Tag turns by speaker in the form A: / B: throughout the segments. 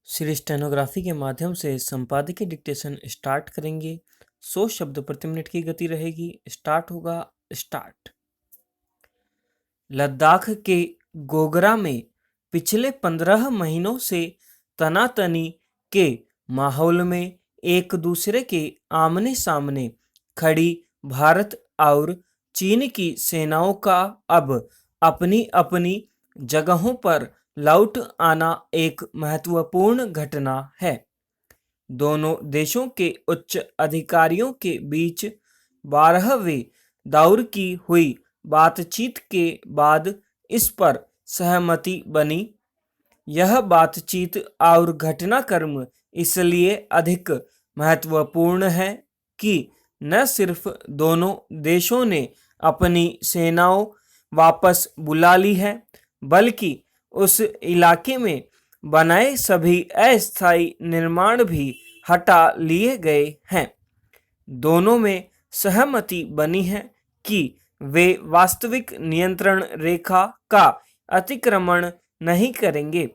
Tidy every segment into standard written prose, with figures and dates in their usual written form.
A: Shri stenography के माध्यम से संपादकीय डिक्टेशन स्टार्ट करेंगे। 100 शब्द प्रति मिनट की गति रहेगी। स्टार्ट होगा। स्टार्ट। लद्दाख के गोगरा में पिछले 15 महीनों से तनातनी के माहौल में एक दूसरे के आमने सामने खड़ी भारत और चीन की सेनाओं का अब अपनी अपनी जगहों पर लौट आना एक महत्वपूर्ण घटना है। दोनों देशों के उच्च अधिकारियों के बीच 12वें दौर की हुई बातचीत के बाद इस पर सहमति बनी। यह बातचीत और घटनाक्रम इसलिए अधिक महत्वपूर्ण है कि न सिर्फ दोनों देशों ने अपनी सेनाओं वापस बुला ली है, बल्कि उस इलाके में बनाए सभी अस्थायी निर्माण भी हटा लिए गए हैं। दोनों में सहमति बनी है कि वे वास्तविक नियंत्रण रेखा का अतिक्रमण नहीं करेंगे।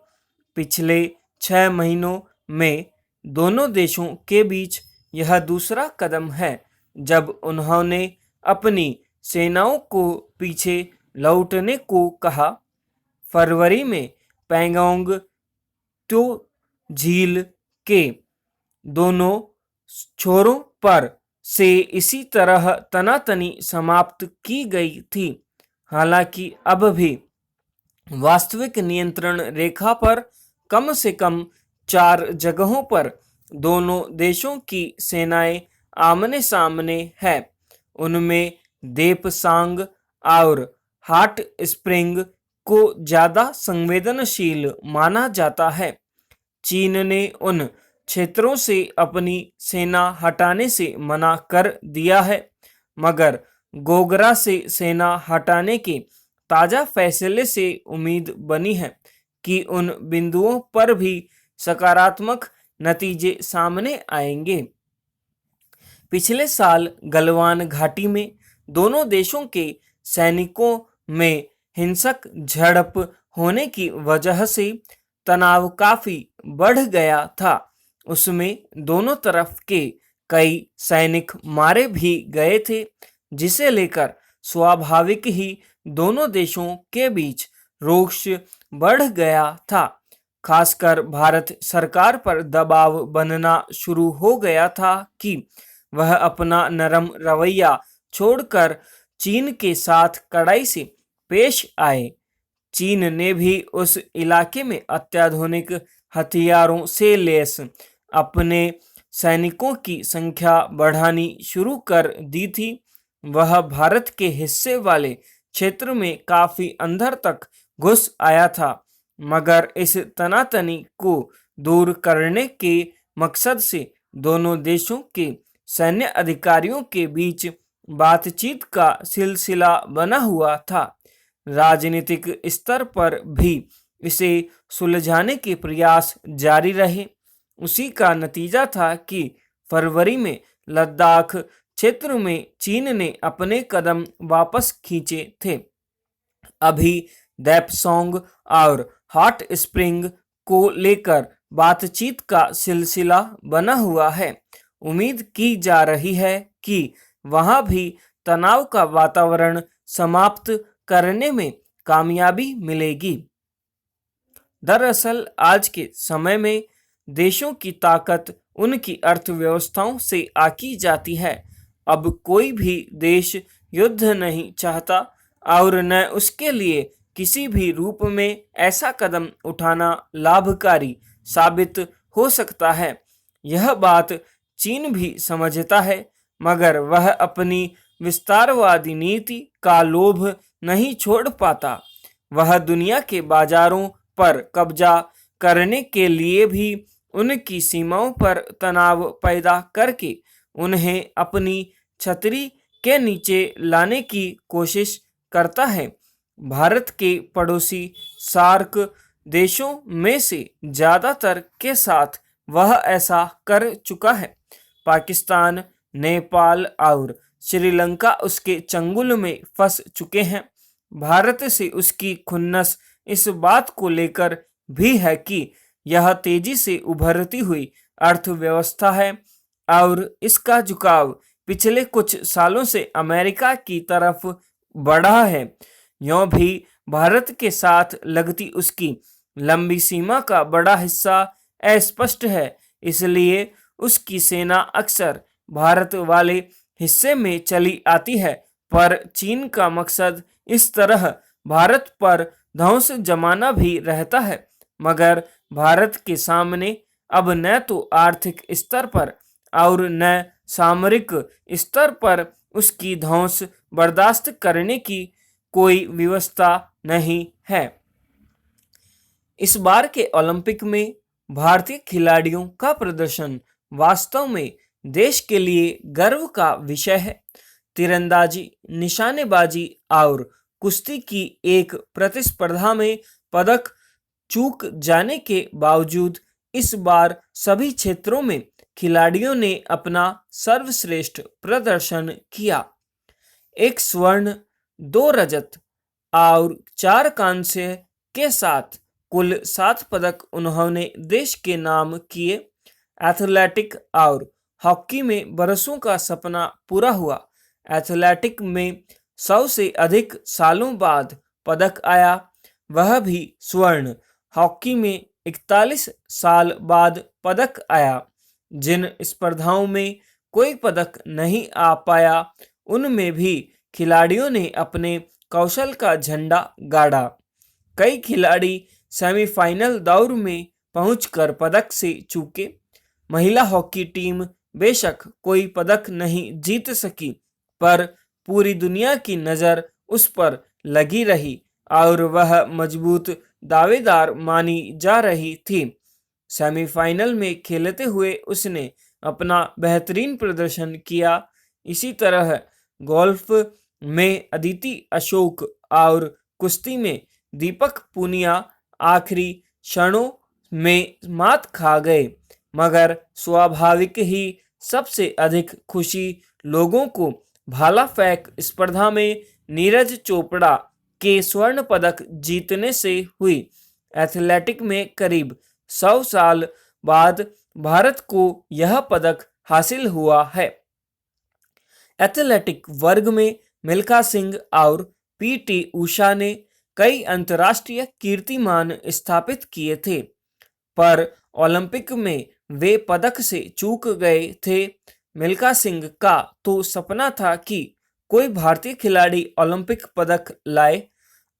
A: पिछले 6 महीनों में दोनों देशों के बीच यह दूसरा कदम है जब उन्होंने अपनी सेनाओं को पीछे लौटने को कहा। फरवरी में पैंगोंग त्सो झील के दोनों छोरों पर से इसी तरह तनातनी समाप्त की गई थी। हालांकि अब भी वास्तविक नियंत्रण रेखा पर कम से कम 4 जगहों पर दोनों देशों की सेनाएं आमने सामने है। उनमें देपसांग और हॉट स्प्रिंग को ज्यादा संवेदनशील माना जाता है। चीन ने उन क्षेत्रों से अपनी सेना हटाने से मना कर दिया है, मगर गोगरा से सेना हटाने के ताजा फैसले से उम्मीद बनी है कि उन बिंदुओं पर भी सकारात्मक नतीजे सामने आएंगे। पिछले साल गलवान घाटी में दोनों देशों के सैनिकों में हिंसक झड़प होने की वजह से तनाव काफी बढ़ गया था। उसमें दोनों तरफ के कई सैनिक मारे भी गए थे, जिसे लेकर स्वाभाविक ही दोनों देशों के बीच रोष बढ़ गया था। खासकर भारत सरकार पर दबाव बनना शुरू हो गया था कि वह अपना नरम रवैया छोड़कर चीन के साथ कड़ाई से पेश आए। चीन ने भी उस इलाके में अत्याधुनिक हथियारों से लैस अपने सैनिकों की संख्या बढ़ानी शुरू कर दी थी। वह भारत के हिस्से वाले क्षेत्र में काफी अंदर तक घुस आया था, मगर इस तनातनी को दूर करने के मकसद से दोनों देशों के सैन्य अधिकारियों के बीच बातचीत का सिलसिला बना हुआ था। राजनीतिक स्तर पर भी इसे सुलझाने के प्रयास जारी रहे। उसी का नतीजा था कि फरवरी में लद्दाख क्षेत्र में चीन ने अपने कदम वापस खींचे थे। अभी देपसोंग और हॉट स्प्रिंग को लेकर बातचीत का सिलसिला बना हुआ है। उम्मीद की जा रही है कि वहां भी तनाव का वातावरण समाप्त करने में कामयाबी मिलेगी। दरअसल आज के समय में देशों की ताकत उनकी अर्थव्यवस्थाओं से आकी जाती है। अब कोई भी देश युद्ध नहीं चाहता और न उसके लिए किसी भी रूप में ऐसा कदम उठाना लाभकारी साबित हो सकता है। यह बात चीन भी समझता है, मगर वह अपनी विस्तारवादी नीति का लोभ नहीं छोड़ पाता। वह दुनिया के बाजारों पर कब्जा करने के लिए भी उनकी सीमाओं पर तनाव पैदा करके उन्हें अपनी छतरी के नीचे लाने की कोशिश करता है। भारत के पड़ोसी सार्क देशों में से ज्यादातर के साथ वह ऐसा कर चुका है। पाकिस्तान, नेपाल और श्रीलंका उसके चंगुल में फंस चुके हैं। भारत से उसकी खुन्नस इस बात को लेकर भी है कि यह तेजी से उभरती हुई अर्थव्यवस्था है और इसका झुकाव पिछले कुछ सालों से अमेरिका की तरफ बढ़ा है। यूं भी भारत के साथ लगती उसकी लंबी सीमा का बड़ा हिस्सा अस्पष्ट है, इसलिए उसकी सेना अक्सर भारत वाले हिस्से में चली आती है। पर चीन का मकसद इस तरह भारत पर ध्वंस जमाना भी रहता है, मगर भारत के सामने अब न तो आर्थिक स्तर पर और न सामरिक स्तर पर उसकी ध्वंस बर्दाश्त करने की कोई व्यवस्था नहीं है। इस बार के ओलंपिक में भारतीय खिलाड़ियों का प्रदर्शन वास्तव में देश के लिए गर्व का विषय है। तीरंदाजी, निशानेबाजी और कुश्ती की एक प्रतिस्पर्धा में पदक चूक जाने के बावजूद इस बार सभी क्षेत्रों में खिलाड़ियों ने अपना सर्वश्रेष्ठ प्रदर्शन किया। 1 स्वर्ण, 2 रजत और 4 कांस्य के साथ कुल 7 पदक उन्होंने देश के नाम किए। एथलेटिक और हॉकी में बरसों का सपना पूरा हुआ। एथलेटिक में 100 से अधिक सालों बाद पदक आया, वह भी स्वर्ण। हॉकी में 41 साल बाद पदक आया। जिन स्पर्धाओं में कोई पदक नहीं आ पाया, उनमें भी खिलाड़ियों ने अपने कौशल का झंडा गाड़ा। कई खिलाड़ी सेमीफाइनल दौर में पहुंचकर पदक से चूके। महिला हॉकी टीम बेशक कोई पदक नहीं जीत सकी, पर पूरी दुनिया की नज़र उस पर लगी रही और वह मजबूत दावेदार मानी जा रही थी। सेमीफाइनल में खेलते हुए उसने अपना बेहतरीन प्रदर्शन किया। इसी तरह गोल्फ में अदिति अशोक और कुश्ती में दीपक पूनिया आखिरी क्षणों में मात खा गए, मगर स्वाभाविक ही सबसे अधिक खुशी लोगों को भाला फेंक स्पर्धा में नीरज चोपड़ा के स्वर्ण पदक जीतने से हुई। एथलेटिक में करीब 100 साल बाद भारत को यह पदक हासिल हुआ है। एथलेटिक वर्ग में मिल्खा सिंह और पीटी उषा ने कई अंतर्राष्ट्रीय कीर्तिमान स्थापित किए थे, पर ओलंपिक में वे पदक से चूक गए थे। मिल्खा सिंह का तो सपना था कि कोई भारतीय खिलाड़ी ओलंपिक पदक लाए।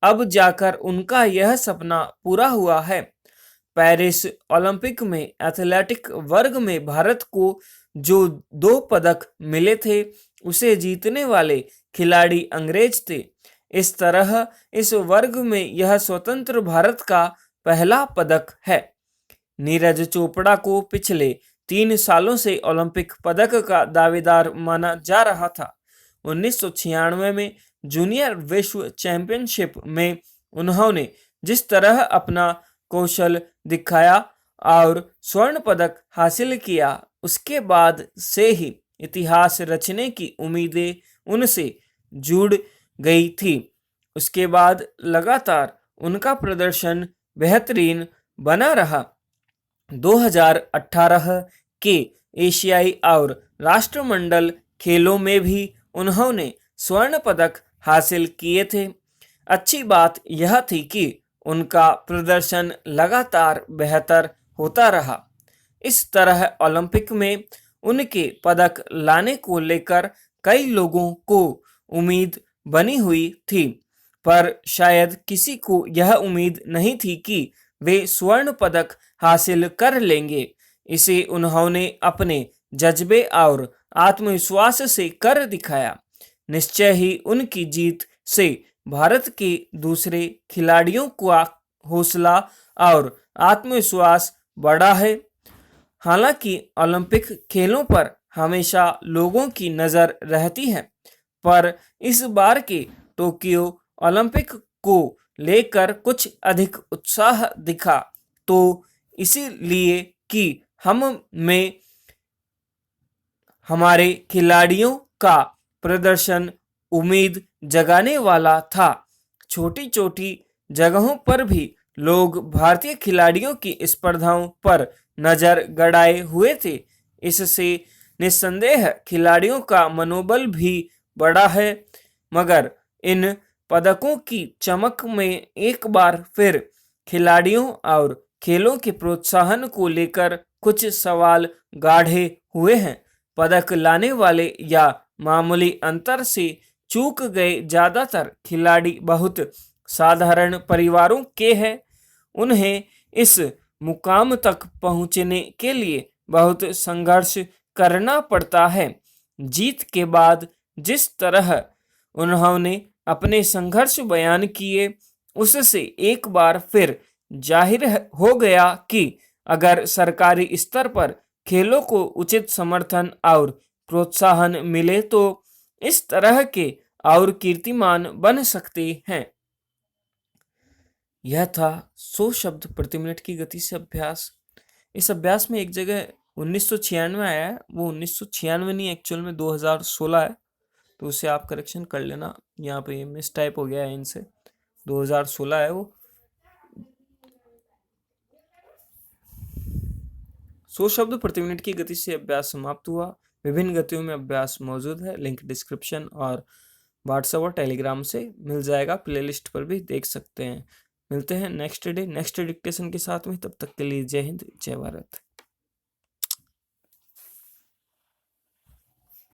A: अब जाकर उनका यह सपना पूरा हुआ है। पेरिस ओलंपिक में एथलेटिक वर्ग में भारत को जो 2 पदक मिले थे, उसे जीतने वाले खिलाड़ी अंग्रेज थे। इस तरह इस वर्ग में यह स्वतंत्र भारत का पहला पदक है। नीरज चोपड़ा को पिछले 3 सालों से ओलंपिक पदक का दावेदार माना जा रहा था। 1996 में जूनियर विश्व चैंपियनशिप में उन्होंने जिस तरह अपना कौशल दिखाया और स्वर्ण पदक हासिल किया, उसके बाद से ही इतिहास रचने की उम्मीदें उनसे जुड़ गई थी। उसके बाद लगातार उनका प्रदर्शन बेहतरीन बना रहा। 2018 के एशियाई और राष्ट्रमंडल खेलों में भी उन्होंने स्वर्ण पदक हासिल किए थे। अच्छी बात यह थी कि उनका प्रदर्शन लगातार बेहतर होता रहा। इस तरह ओलंपिक में उनके पदक लाने को लेकर कई लोगों को उम्मीद बनी हुई थी, पर शायद किसी को यह उम्मीद नहीं थी कि वे स्वर्ण पदक हासिल कर लेंगे। इसे उन्होंने अपने जज्बे और आत्मविश्वास से कर दिखाया। निश्चय ही उनकी जीत से भारत के दूसरे खिलाड़ियों का हौसला और आत्मविश्वास बढ़ा है। हालांकि ओलंपिक खेलों पर हमेशा लोगों की नज़र रहती है, पर इस बार के टोक्यो ओलंपिक को लेकर कुछ अधिक उत्साह दिखा, तो इसीलिए कि हम में हमारे खिलाड़ियों का प्रदर्शन उम्मीद जगाने वाला था। छोटी छोटी जगहों पर भी लोग भारतीय खिलाड़ियों की स्पर्धाओं पर नजर गड़ाए हुए थे। इससे निस्संदेह खिलाड़ियों का मनोबल भी बढ़ा है, मगर इन पदकों की चमक में एक बार फिर खिलाड़ियों और खेलों के प्रोत्साहन को लेकर कुछ सवाल गाढ़े हुए हैं। पदक लाने वाले या मामूली अंतर से चूक गए ज्यादातर खिलाड़ी बहुत साधारण परिवारों के हैं। उन्हें इस मुकाम तक पहुंचने के लिए बहुत संघर्ष करना पड़ता है। जीत के बाद जिस तरह उन्होंने अपने संघर्ष बयान किए, उससे एक बार फिर जाहिर हो गया कि अगर सरकारी स्तर पर खेलों को उचित समर्थन और प्रोत्साहन मिले तो इस तरह के और कीर्तिमान बन सकते हैं। यह था 100 शब्द प्रति मिनट की गति से अभ्यास। इस अभ्यास में एक जगह 1996 आया है, वो 1996 नहीं, एक्चुअल में 2016 है, तो उसे आप करेक्शन कर लेना। यहाँ पे मिस टाइप हो गया है इनसे, 2016 है वो। 100 शब्द प्रति मिनट की गति से अभ्यास समाप्त हुआ। विभिन्न गतियों में अभ्यास मौजूद है, लिंक डिस्क्रिप्शन और व्हाट्सएप और टेलीग्राम से मिल जाएगा, प्लेलिस्ट पर भी देख सकते हैं। मिलते हैं नेक्स्ट डे नेक्स्ट डिक्टेशन के साथ में, तब तक के लिए जय हिंद जय भारत।